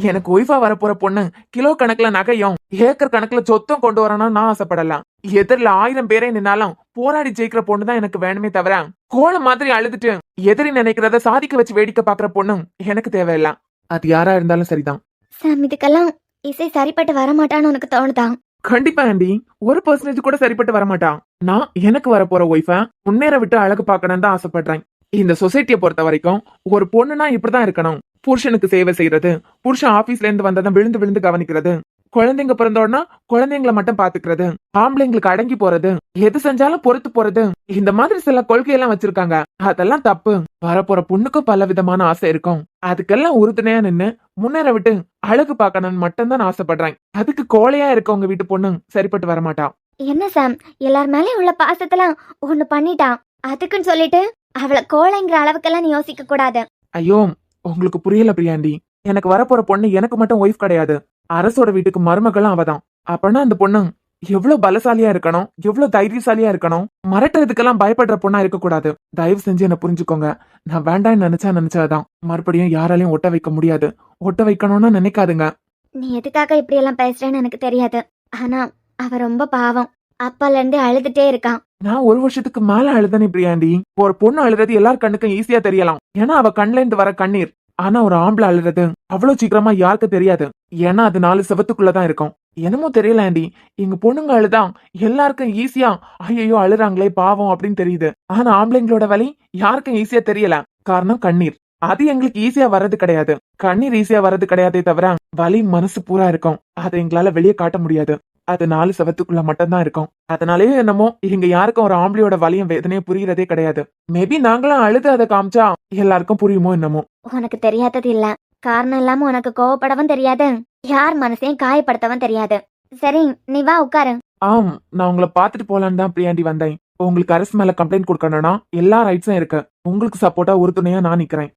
எனக்கு ஒய்ஃபா வரப்போற பொண்ணு கிலோ கணக்குல நகையும் ஏக்கர் கணக்குல சொத்தும் கொண்டு வரணும்னு நான் ஆசைப்படலாம். எதிரில 1000 பேரே நின்னாலும் போராடி ஜெயிக்கிற பொண்ணு தான் எனக்கு வேணுமே தவிர கோலம் மாதிரி அழுதுட்டு எதிரி நினைக்கிறத சாதிக்க வச்சு வேடிக்கை பாக்குற பொண்ணும் எனக்கு தேவையில்ல. அது யாரா இருந்தாலும் சரிதான். சாம், இதுக்கெல்லாம் இசை சரிப்பட்டு வரமாட்டான்னு உனக்கு தோணுதா? கண்டிப்பா ஆண்டி, 1% கூட சரிப்பட்டு வரமாட்டான். நான் எனக்கு வரப்போற ஒய்ஃப முன்னேற விட்டு அழகு பார்க்கணும்னு தான் ஆசைப்படுறேன். இந்த சொசைட்டியை பொறுத்த வரைக்கும் ஒரு பொண்ணுனா இப்படிதான் இருக்கணும். புருஷனுக்கு சேவை செய்யறது, புருஷன் ஆபீஸ்ல இருந்து வந்ததை விழுந்து விழுந்து கவனிக்கிறது, குழந்தைங்க பிறந்தோடனா குழந்தைங்களை மட்டும் பாத்துக்கிறது, ஆம்பளைங்களுக்கு அடங்கி போறது, எது செஞ்சாலும் பொறுத்து போறது, இந்த மாதிரி சில கொள்கையெல்லாம் வச்சிருக்காங்க. அதெல்லாம் தப்பு. வரப்போற பொண்ணுக்கும் பல விதமான ஆசை இருக்கும். அதுக்கெல்லாம் உறுதுணையா நின்னு முன்னேற விட்டு அழகு பார்க்கணும்னு மட்டும் தான் ஆசைப்படுறேன். அதுக்கு கோழையா இருக்க உங்க வீட்டு பொண்ணு சரிப்பட்டு வரமாட்டா. என்ன சாம், எல்லார் மேலயும் உள்ள பாசத்தெல்லாம் ஒண்ணு பண்ணிட்டான். அதுக்குன்னு சொல்லிட்டு அவளை கோழைங்கிற அளவுக்கெல்லாம் நீ யோசிக்க கூடாது. ஐயோ, உங்களுக்கு புரியல பிரியாண்டி. எனக்கு வரப்போற பொண்ணு எனக்கு மட்டும் ஒய்ஃப் கிடையாது. அரசோட வீட்டுக்கு மருமகளும் அவதான். அப்பனா அந்த பொண்ணு எவ்வளவு பலசாலியா இருக்கணும், எவ்வளவு தைரியசாலியா இருக்கணும். மிரட்டுறதுக்கெல்லாம் பயப்படுற பொண்ணா இருக்க கூடாது. தயவு செஞ்சு என்ன புரிஞ்சுக்கோங்க. நான் வேண்டாம்னு நினைச்சாதான் மறுபடியும் யாராலையும் ஒட்ட வைக்க முடியாது. ஒட்ட வைக்கணும்னு நினைக்காதுங்க. நீ எதுக்காக இப்படி எல்லாம் பேசுறேன்னு எனக்கு தெரியாது. ஆனா அவ ரொம்ப பாவம். அப்பால இருந்து அழுதுட்டே இருக்கான். நான் 1 வருஷத்துக்கு மேல அழுதனே பிரியாண்டி. ஒரு பொண்ணு அழுறது எல்லார் கண்ணுக்கும் ஈஸியா தெரியலாம், ஏன்னா அவ கண்ல இருந்து வர கண்ணீர். ஆனா ஒரு ஆம்பளை அழுறது அவ்வளவு சீக்கிரமா யாருக்கு தெரியாது, ஏன்னா அது 4 செவத்துக்குள்ளதான் இருக்கும். என்னமோ தெரியல ஆண்டி, எங்க பொண்ணுங்க அழுதான் எல்லாருக்கும் ஈஸியா ஐயோ அழுறாங்களே பாவம் அப்படின்னு தெரியுது. ஆனா ஆம்பளைங்களோட வலி யாருக்கும் ஈஸியா தெரியல. காரணம் கண்ணீர். அது எங்களுக்கு ஈஸியா வர்றது கிடையாது. கண்ணீர் ஈஸியா வர்றது கிடையாதே தவிர வலி மனசு பூரா இருக்கும். அதை எங்களால வெளியே காட்ட முடியாது. அது 4 செவத்துக்குள்ள மட்டும்தான் இருக்கும். அதனாலயே என்னமோ இங்க யாருக்கும் ஒரு ஆம்பளையோட வலியும் வேதனையும் புரியறதே கிடையாது. மேபி நாங்களும் அழுது அதை காமிச்சா எல்லாருக்கும் புரியுமோ என்னமோ. உனக்கு தெரியாதது இல்ல, காரணம் இல்லாம உனக்கு கோவப்படவும் தெரியாது, யார் மனசையும் காயப்படுத்தவும் தெரியாது. சரி, நீ வா உட்காரு. ஆம், நான் உங்களை பார்த்துட்டு போலான்னு தான் பிரியாண்டி வந்தேன். உங்களுக்கு அரசு மேல கம்ப்ளைண்ட் கொடுக்கணும்னா எல்லா ரைட்ஸும் இருக்கு. உங்களுக்கு சப்போர்ட்டா ஒரு துணையா நான் நிக்கிறேன்.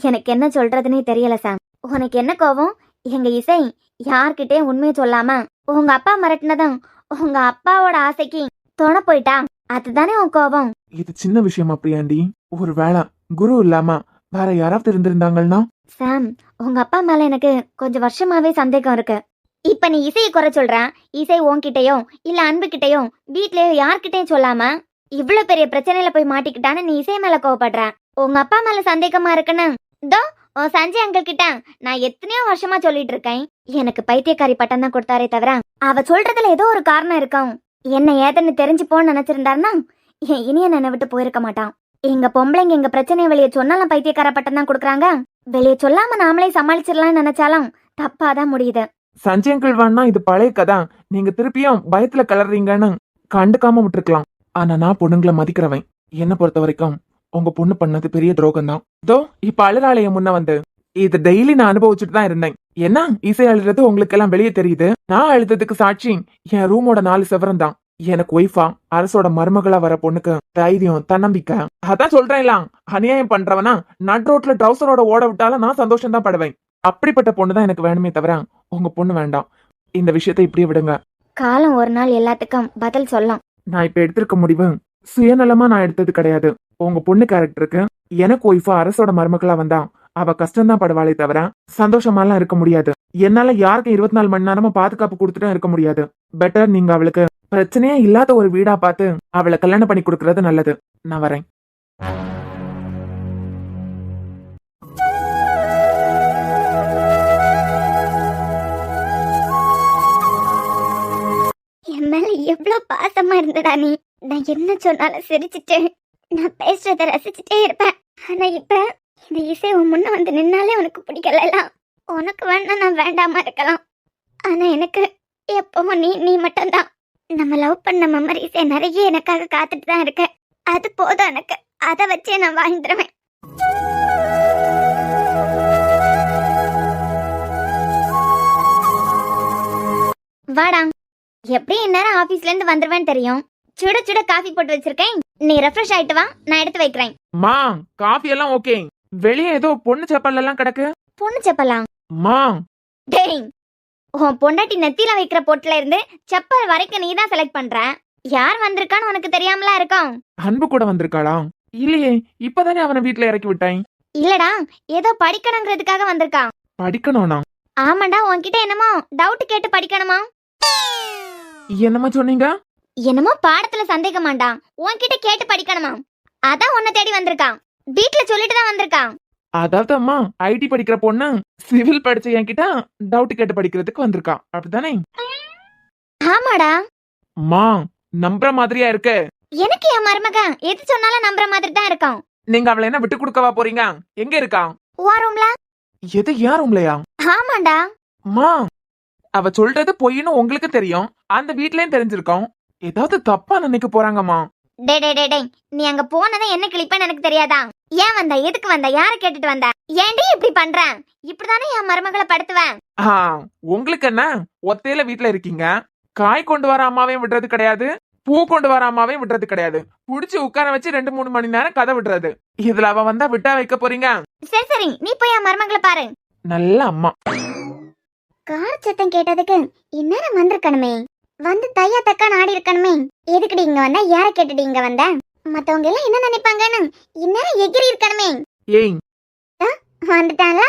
எனக்கு என்ன சொல்றதுன்னே தெரியல சாம். உனக்கு என்ன கோவம்? எங்க இசை யார்கிட்டயும் உண்மையை சொல்லாம உங்க அப்பா மிரட்டினதும் உங்க அப்பாவோட ஆசைக்கு துணை போயிட்டா, அதுதானே உன் கோபம்? இது சின்ன விஷயமா பிரியாண்டி? ஒரு வேளை குரு இல்லாம வேற யாராவது இருந்திருந்தாங்கன்னா? சாம், உங்க அப்பா மேல எனக்கு கொஞ்சம் வருஷமாவே சந்தேகம் இருக்கு. இப்ப நீ இசையை குறை சொல்ற, இசை உன்கிட்டயோ இல்ல அன்பு கிட்டயோ வீட்லயோ யார்கிட்டயும் சொல்லாம இவ்வளவு பெரிய பிரச்சனையில போய் மாட்டிக்கிட்டான்னு நீ இசை மேல கோவப்படுற. உங்க அப்பா மேல சந்தேகமா இருக்குன்னு இதோ உன் சஞ்சய் அங்கிள் கிட்ட நான் எத்தனையோ வருஷமா சொல்லிட்டு இருக்கேன். எனக்கு பைத்தியக்காரி பட்டம் தான் கொடுத்தாரே தவிர அவ சொல்றதுல ஏதோ ஒரு காரணம் இருக்கும். என்ன ஏதன்னு தெரிஞ்சு போன்னு நினைச்சிருந்தாருன்னா என் இனிய என்னை விட்டு போயிருக்க மாட்டான். எங்க பொம்பளைங்க எங்க பிரச்சனையை வெளியே சொன்னாலும் பைத்தியக்கார பட்டம் தான் கொடுக்குறாங்க. வெளியே சொல்லாம நாமளே சமாளிச்சிடலாம்னு நினைச்சாலும் தப்பாதான் முடியுது. சஞ்சய் அங்கிள் வேணா இது பழைய கதை, நீங்க திருப்பியும் பயத்துல கலர்றீங்கன்னு கண்டுக்காம விட்டுருக்கலாம். ஆனா நான் பொண்ணுங்களை மதிக்கிறவன். என்ன பொறுத்த வரைக்கும் உங்க பொண்ணு பண்ணது பெரிய துரோகம் தான். இதோ இப்ப அழுறாளைய முன்ன வந்து இது டெய்லி நான் அனுபவிச்சுட்டு தான் இருந்தேன். என்ன இசை அழுறது உங்களுக்கு எல்லாம் வெளியே தெரியுது. நான் அழுததுக்கு சாட்சி என் ரூமோட 4 செவரம் தான். எனக்கு ஒய்ஃபா அரசோட மருமகளா வர பொண்ணுக்கு தைரியம், தன்னம்பிக்கை. அதான் சொல்றேன்ல, அநியாயம் பண்றவனா நட் ரோட்ல ட்ரௌசரோட ஓட விட்டாலும் நான் சந்தோஷம் தான் படுவேன். அப்படிப்பட்ட பொண்ணு தான் எனக்கு வேணுமே தவிர உங்க பொண்ணு வேண்டாம். இந்த விஷயத்தை இப்படியே விடுங்க. காலம் ஒரு நாள் எல்லாத்துக்கும் பதில் சொல்லும். நான் இப்ப எடுத்திருக்க முடிவு சுயநலமா நான் எடுத்தது கிடையாது. உங்க பொண்ணு கேரக்டருக்கு எனக்கு ஒய்ஃபா அரசோட மருமகளா வந்தா அவ கஷ்டம் தான் படுவாளே தவிர சந்தோஷமாலாம் இருக்க முடியாது. என்னால யாருக்கும் 24 மணி நேரமா பாதுகாப்பு கொடுத்துட்டும் இருக்க முடியாது. பெட்டர் நீங்க அவளுக்கு பிரச்சனையே இல்லாத ஒரு வீடா பார்த்து அவளை கல்யாணம் பண்ணி கொடுக்கறது நல்லது. நான் வரேன். என் மேல எவ்வளவு பாசமா இருந்தடா நீ. நான் என்ன சொன்னாலும் சிரிச்சுட்டு நான் பேசுறத ரசிச்சுட்டே இருப்பேன். ஆனா இப்ப இந்த இசை உன் முன்ன வந்து நின்னாலே உனக்கு பிடிக்கல. உனக்கு வேணா நான் வேண்டாம இருக்கலாம், ஆனா எனக்கு எப்பவும் நீ மட்டும்தான். நம்ம லவ் பண்ண மெமரிஸே நிறைய எனக்காக காத்துட்டு தான் இருக்க. அது போதும் எனக்கு. அதை வச்சே நான் வாழ்ந்துருவேன். வாடா. எப்படி இந்நேரம் ஆபீஸ்ல இருந்து வந்துருவேன்னு தெரியும். சுட சுட காஃபி போட்டு வச்சிருக்கேன். நீ ரெஃப்ரெஷ் ஆயிட்டு வா, நான் எடுத்து வைக்கிறேன். மா, காஃபி எல்லாம் ஓகே. வெளியே ஏதோ பொண்ணு செப்பல் எல்லாம் கிடக்கு. பொண்ணு செப்பலாம்? மா, டேய், உன் பொண்டாட்டி நெத்தியில வைக்கிற பொட்டுல இருந்து செப்பல் வரைக்கும் நீ தான் செலக்ட் பண்ற. யார் வந்திருக்கான்னு உனக்கு தெரியாமலா இருக்கும்? அன்பு கூட வந்திருக்காளா? இல்லையே, இப்பதானே அவனை வீட்டுல இறக்கி விட்டேன். இல்லடா, ஏதோ படிக்கணுங்கிறதுக்காக வந்திருக்கான். படிக்கணும்னா? ஆமாண்டா, உன்கிட்ட என்னமோ டவுட் கேட்டு படிக்கணுமா? என்னமா சொன்னீங்க? என்னமோ பாடத்துல சந்தேகமாண்டா, உன்கிட்ட கேட்டு படிக்கணுமா? அதான் உன்னை தேடி வந்திருக்கான். வீட்டுல சொல்லிட்டு தான் வந்திருக்கான். அதாவது அம்மா, ஐடி படிக்கிற பொண்ணு சிவில் படிச்ச என்கிட்ட டவுட் கேட்டு படிக்கிறதுக்கு வந்திருக்கா, அப்படித்தானே? ஆமாடா. அம்மா, நம்புற மாதிரியா இருக்கு. எனக்கு என் மருமக எது சொன்னாலும் நம்புற மாதிரி தான் இருக்கும். நீங்க அவளை என்ன விட்டு கொடுக்கவா போறீங்க? எங்க இருக்கா? உன் ரூம்ல. எது, யார் ரூம்லயா? ஆமாண்டா. அம்மா, அவ சொல்றது பொய்ன்னு உங்களுக்கு தெரியும், அந்த வீட்லயும் தெரிஞ்சிருக்கோம். ஏதாவது தப்பா நினைக்க போறாங்கம்மா. டே டே டே டே, நீ அங்க போனதை என்ன கிளிப்பன்னு எனக்கு தெரியாதா? ஏன் வந்த, எதுக்கு வந்த, யார கேட்டுட்டு வந்த? ஏன்டி இப்படி பண்ற? இப்படிதானே என் மருமகளை படுத்துவேன். உங்களுக்கு என்ன, ஒத்தையில வீட்டுல இருக்கீங்க. காய் கொண்டு வர அம்மாவையும் விடுறது கிடையாது, பூ கொண்டு வர அம்மாவையும் விடுறது கிடையாது. புடிச்சு உட்கார வச்சு 2-3 மணி நேரம் கதை விடுறது. இதுல அவ வந்தா விட்டா வைக்க போறீங்க? சரி சரி, நீ போய் என் மருமகளை பாரு. நல்ல அம்மா. கார் சத்தம் கேட்டதுக்கு இந்நேரம் வந்திருக்கணுமே, வந்து தையா தக்கா நாடி இருக்கணுமே. எதுக்குடி இங்க வந்தா, யார கேட்டுடி இங்க வந்த? மத்தவங்க எல்லாம் என்ன நினைப்பாங்கன்னு இந்நேரம் எகிரி இருக்கணுமே. ஏய், வந்துட்டாங்களா?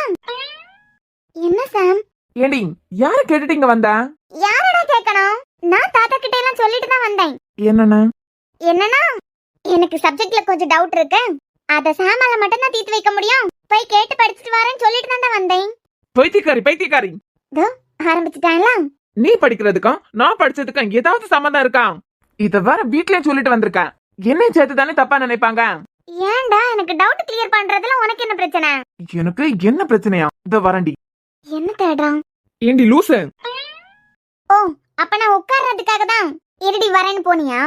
என்ன சாம்? ஏண்டி, யார கேட்டுட்டு இங்க வந்த? யாரடா கேட்கணும்? நான் தாத்தா கிட்ட எல்லாம் சொல்லிட்டு தான் வந்தேன். என்னன்னா எனக்கு சப்ஜெக்ட்ல கொஞ்சம் டவுட் இருக்கு, அத சாமால மட்டும் தான் தீர்த்து வைக்க முடியும். போய் கேட்டு படிச்சுட்டு வரேன்னு சொல்லிட்டு தான் வந்தேன். பைத்தியக்காரி. ஆரம்பிச்சுட்டாங்களா? நீ படிக்கிறதுக்கும் நான் படிச்சதுக்கும் ஏதாவது சம்மந்தம் இருக்கா? இத வேற வீட்லயே சொல்லிட்டு வந்திருக்க. என்ன சேர்த்து தானே தப்பா நினைப்பாங்க. ஏன்டா, எனக்கு டவுட் கிளியர் பண்றதுல உனக்கு என்ன பிரச்சனை? எனக்கு என்ன பிரச்சனையா? இத வரண்டி. என்ன தேடுறான்? ஏண்டி லூசு? ஓ, அப்ப நான் உட்கார்றதுக்காக தான் இருடி வரேன்னு போனியா?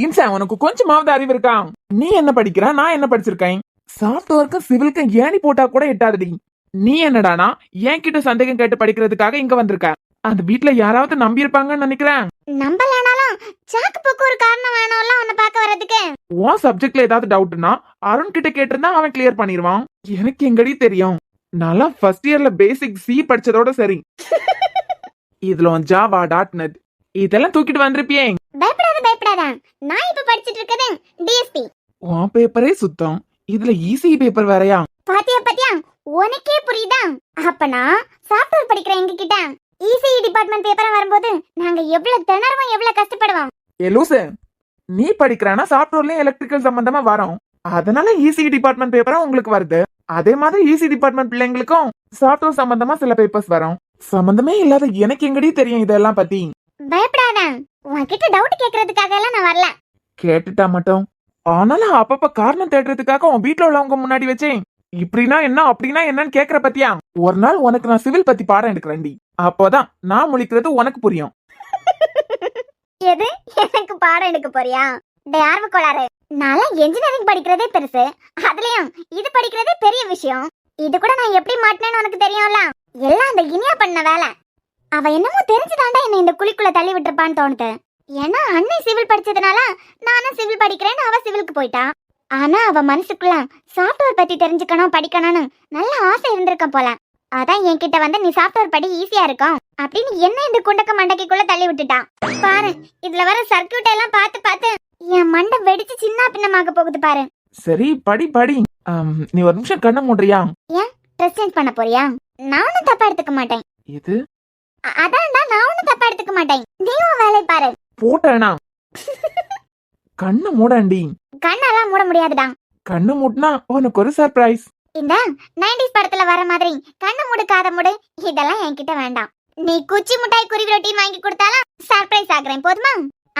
இன்சா, உனக்கு கொஞ்சமாவது அறிவு இருக்கா? நீ என்ன படிக்கிற, நான் என்ன படிச்சிருக்கேன்? சாஃப்ட்வேர்க்கும் சிவிலுக்கும் ஏணி போட்டா கூட எட்டாதடி. நீ என்னடானா என்கிட்ட சந்தேகம் கேட்டு படிக்கிறதுக்காக இங்க வந்திருக்க? அந்த வீட்ல யாராவது நம்பி இருப்பாங்கன்னு நினைக்கிறேன். நம்பலனாலும் சாக்கு போக்கு ஒரு காரணம் வேணும்ல உன்னை பார்க்க வர்றதுக்கு. உன் சப்ஜெக்ட்ல ஏதாவது டவுட்னா அருண் கிட்ட கேட்டிருந்தா அவன் கிளியர் பண்ணிடுவான். எனக்கு எங்கடி தெரியும்? நல்லா ஃபர்ஸ்ட் இயர்ல பேசிக் சி படிச்சதோட சரி. இதுல ஜாவா .NET இதெல்லாம் தூக்கிட்டு வந்திருப்பியே. பயப்படாத நான் இப்ப படிச்சிட்டு இருக்கிறது டிஎஸ்பி. உன் பேப்பரே சுத்தம், இதுல ஈஸி பேப்பர் வேறயா? பாத்தியா உனக்கே புரியுதா? அப்பனா சாஃப்ட்வேர் படிக்கிற எங்க கிட்ட இசிஇ டிபார்ட்மெண்ட் பேப்பர் வரும்போது நாங்க எவ்வளவு திணறுவோம், எவ்வளவு கஷ்டப்படுவோம். ஏ லூசு, நீ படிக்கிறானா சாஃப்ட்வேர்லயும் எலக்ட்ரிக்கல் சம்பந்தமா வரும், அதனால ஈஸி டிபார்ட்மெண்ட் பேப்பரா உங்களுக்கு வருது. அதே மாதிரி ஈஸி டிபார்ட்மெண்ட் பிள்ளைங்களுக்கும் சாஃப்ட்வேர் சம்பந்தமா சில பேப்பர்ஸ் வரும். சம்பந்தமே இல்லாத எனக்கு எங்கடி தெரியும் இதெல்லாம் பத்தி? பயப்படாத, உன்கிட்ட டவுட் கேக்குறதுக்காக எல்லாம் நான் வரல. கேட்டுட்டா மட்டும். ஆனாலும் அப்பப்ப காரணம் தேடுறதுக்காக உன் வீட்டுல உள்ளவங்க முன்னாடி வச்சேன் இப்படின்னா என்ன அப்படின்னா என்னன்னு கேக்குற பத்தியா? ஒரு நாள் உனக்கு நான் சிவில் பத்தி பாடம் எடுக்கிறேன்டி, அப்போதான் நான் முழிக்கிறது உனக்கு புரியும். எது எனக்கு பாடம் எடுக்க போறியா? ஆர்வ கோளாறு. நான் என்ஜினியரிங் படிக்கிறதே பெருசு, அதுலயும் இது படிக்கிறதே பெரிய விஷயம். இது கூட நான் எப்படி மாட்டினேன்னு உனக்கு தெரியும்ல. எல்லாம் அந்த இனியா பண்ண வேலை. அவ என்னமோ தெரிஞ்சுதாண்டா என்ன இந்த குழிக்குள்ள தள்ளி விட்டுருப்பான்னு தோணுது. ஏன்னா அன்னை சிவில் படிச்சதுனால நானும் சிவில் படிக்கிறேன்னு அவ சிவிலுக்கு போயிட்டா. ஆனா அவ மனசுக்குள்ள சாஃப்ட்வேர் பத்தி தெரிஞ்சுக்கணும் படிக்கணும்னு நல்ல ஆசை இருந்திருக்க போல. அதான் என்கிட்ட வந்து நீ சாஃப்ட்வேர் படி ஈஸியா இருக்கும் அப்படின்னு என்ன இந்த குண்டக்க மண்டக்கிக்குள்ள தள்ளி விட்டுட்டான். பாரு, இதுல வர சர்க்கியூட் எல்லாம் பார்த்து என் மண்டை வெடிச்சு சின்ன பின்னமாக போகுது பாரு. சரி படி. நீ ஒரு நிமிஷம் கண்ண மூடுறியா? ஏன் ட்ரெஸ் சேஞ்ச் பண்ண போறியா? நானும் தப்பா எடுத்துக்க மாட்டேன். இது அதான்டா, நான் ஒன்னும் தப்பா எடுத்துக்க மாட்டேன். நீயும் வேலை பாரு. போட்டேனா? கண்ணு மூடாண்டி. கண்ணெல்லாம் மூட முடியாதுடா. கண்ணு மூட்டினா உனக்கு ஒரு சர்ப்ரைஸ். இந்த 90s படத்துல வர மாதிரி கண்ணு மூடு காத மூடு இதெல்லாம் என்கிட்ட வேண்டாம். நீ குச்சி முட்டாய் குருவி ரொட்டின்னு வாங்கி கொடுத்தாலும் சர்ப்ரைஸ் ஆகுறேன் போதுமா?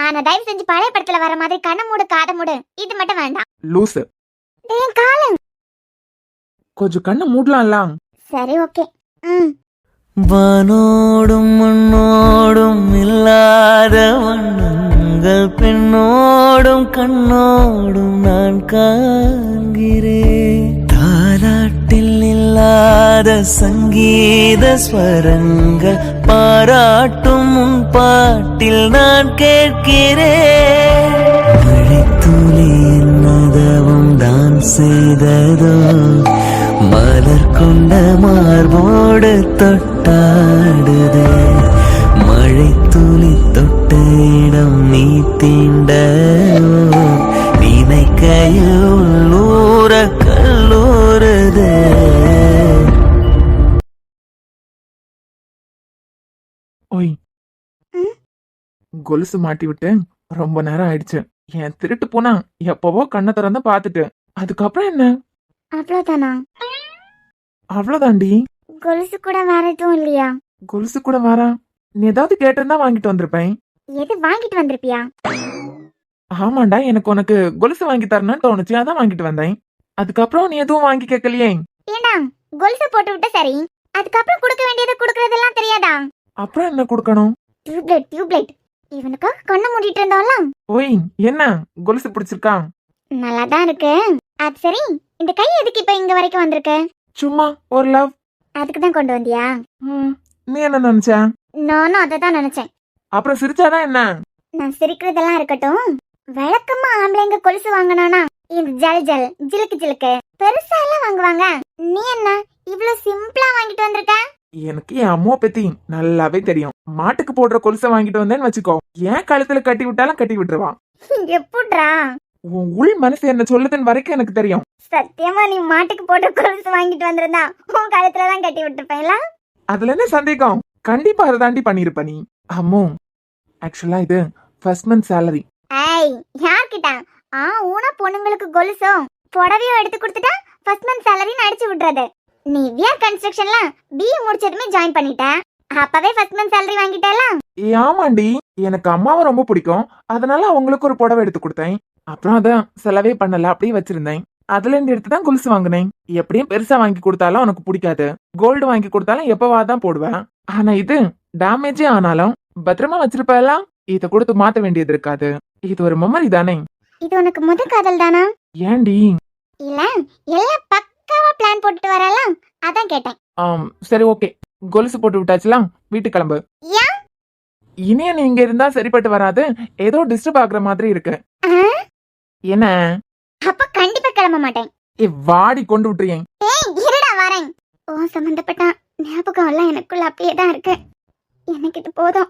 ஆனா தயவு செஞ்சு பழைய படத்துல வர மாதிரி கண்ணு மூடு காத மூடு இது மட்டும் வேண்டாம். லூசு, என் காலம். கொஞ்சம் கண்ணு மூடலாம்ல? சரி ஓகே. வானோடும் மண்ணோடும் இல்லாத வண்ணங்கள் பெண்ணோடும் கண்ணோடும் நான் காண்கிறேன். தாலாட்டில் இல்லாத சங்கீத ஸ்வரங்கள் பாராட்டும் உன் பாட்டில் நான் கேட்கிறேன். மழைத்துளி என்னதவும் தான் செய்ததோ மலர் கொண்ட மார்போடு தொட்டாடுதே. மழை துளி தொட்ட இடம் நீ தீண்ட நினைக்கையில் உள்ளூர கல்லூரதே. ஓய், கொலுசு மாட்டி விட்டு ரொம்ப நேரம் ஆயிடுச்சு. என் திருட்டு போனா எப்பவோ கண்ணை திறந்து பாத்துட்டு அதுக்கப்புறம் என்ன? அவ்வளவுதானா? அவ்வளவுதாண்டி. கொலுசு கூட வேற எதுவும் இல்லையா? கொலுசு கூட வரா? நீ ஏதாவது கேட்டிருந்தா வாங்கிட்டு வந்திருப்பேன். எது வாங்கிட்டு வந்திருப்பியா? ஆமாண்டா, எனக்கு உனக்கு கொலுசு வாங்கி தரணும்னு தோணுச்சு, அதான் வாங்கிட்டு வந்தேன். அதுக்கப்புறம் நீ எதுவும் வாங்கி கேட்கலையே. ஏண்டா கொலுசு போட்டு விட்ட சரி, அதுக்கப்புறம் கொடுக்க வேண்டியது கொடுக்கறதெல்லாம் தெரியாதா? அப்புறம் என்ன கொடுக்கணும்? டியூப்லைட். இவனுக்கா கண்ணை மூடிட்டு இருந்தால. ஓய், என்ன கொலுசு பிடிச்சிருக்கா? நல்லாதான் இருக்கு. அது சரி, இந்த கை எதுக்கு இப்ப இங்க வரைக்கும் வந்திருக்கு? சும்மா ஒரு லவ். அதுக்கு தான் கொண்டு வந்தியா? நீ என்ன நினைச்ச? நானும் அதை தான் நினைச்சேன். அப்புறம் சிரிச்சாதான் என்ன? நான் சிரிக்கிறதெல்லாம் இருக்கட்டும், வழக்கமா ஆம்பளைங்க கொலுசு வாங்கினானா இந்த ஜல் ஜிலுக்கு பெருசா எல்லாம் வாங்குவாங்க. நீ என்ன இவ்வளவு சிம்பிளா வாங்கிட்டு வந்திருக்க? எனக்கு என் அம்மா பத்தி நல்லாவே தெரியும். மாட்டுக்கு போடுற கொலுசை வாங்கிட்டு வந்தேன்னு வச்சுக்கோ, ஏன் கழுத்துல கட்டி விட்டாலும் கட்டி விட்டுருவான். எப்படிரா? உன் உள் மனசு என்ன சொல்லுதுன்னு வரைக்கும் எனக்கு தெரியும். சத்தியமா நீ மாட்டுக்கு போடுற கொலுசு வாங்கிட்டு வந்திருந்தா உன் கழுத்துலதான் கட்டி விட்டுருப்பேன்ல. அதுல என்ன சந்தேகம்? கண்டிப்பா அதை தாண்டி பண்ணிருப்ப நீ. அம்மோ, ஆக்சுவலா இது ஃபர்ஸ்ட் மந்த் சேலரி. ஏய், யார்கிட்ட? ஊனா பொண்ணுங்களுக்கு கொலுசும் புடவையும் எடுத்து கொடுத்துட்டா ஃபர்ஸ்ட் மந்த் சேலரின்னு அடிச்சு விடுறது. நீ விஆர் கன்ஸ்ட்ரக்ஷன்ல பிஏ முடிச்சதுமே ஜாயின் பண்ணிட்ட, அப்பவே ஃபர்ஸ்ட் மந்த் சேலரி வாங்கிட்டல. ஆமாண்டி, எனக்கு அம்மாவை ரொம்ப பிடிக்கும், அதனால அவங்களுக்கு ஒரு புடவை எடுத்து கொடுத்தேன். அப்புறம் அதான் செலவே பண்ணல, அப்படியே வச்சிருந்தேன். அதுல இருந்து எடுத்து தான் கொலுசு வாங்கினேன். எப்படியும் பெருசா வாங்கி கொடுத்தாலும் உனக்கு பிடிக்காது, கோல்டு வாங்கி கொடுத்தாலும் எப்பவாதான் போடுவேன். ஆனா இது டேமேஜே ஆனாலும் பத்திரமா வச்சிருப்பல, இத கொடுத்து மாத்த வேண்டியது இருக்காது. இது ஒரு மெமரி தானே. இது உனக்கு முத காதல் தானா? ஏண்டி? இல்ல எல்லாம் பக்காவா பிளான் போட்டுட்டு வரலாம், அதான் கேட்டேன். சரி ஓகே, கொலுசு போட்டு விட்டாச்சுலாம், வீட்டு கிளம்பு. ஏன்? இனியும் நீ இங்க இருந்தா சரிப்பட்டு வராது, ஏதோ டிஸ்டர்ப் ஆகுற மாதிரி இருக்கு. ஆ? என்ன? அப்ப கண்டிப்பா கிளம்ப மாட்டேன். வாடி கொண்டு விட்டுறியேன். ஏய் இருடா வரேன். ஓ சம்பந்தப்பட்ட ஞாபகம் எல்லாம் எனக்குள்ள அப்படியே தான் இருக்கு. எனக்கு இது போதும்.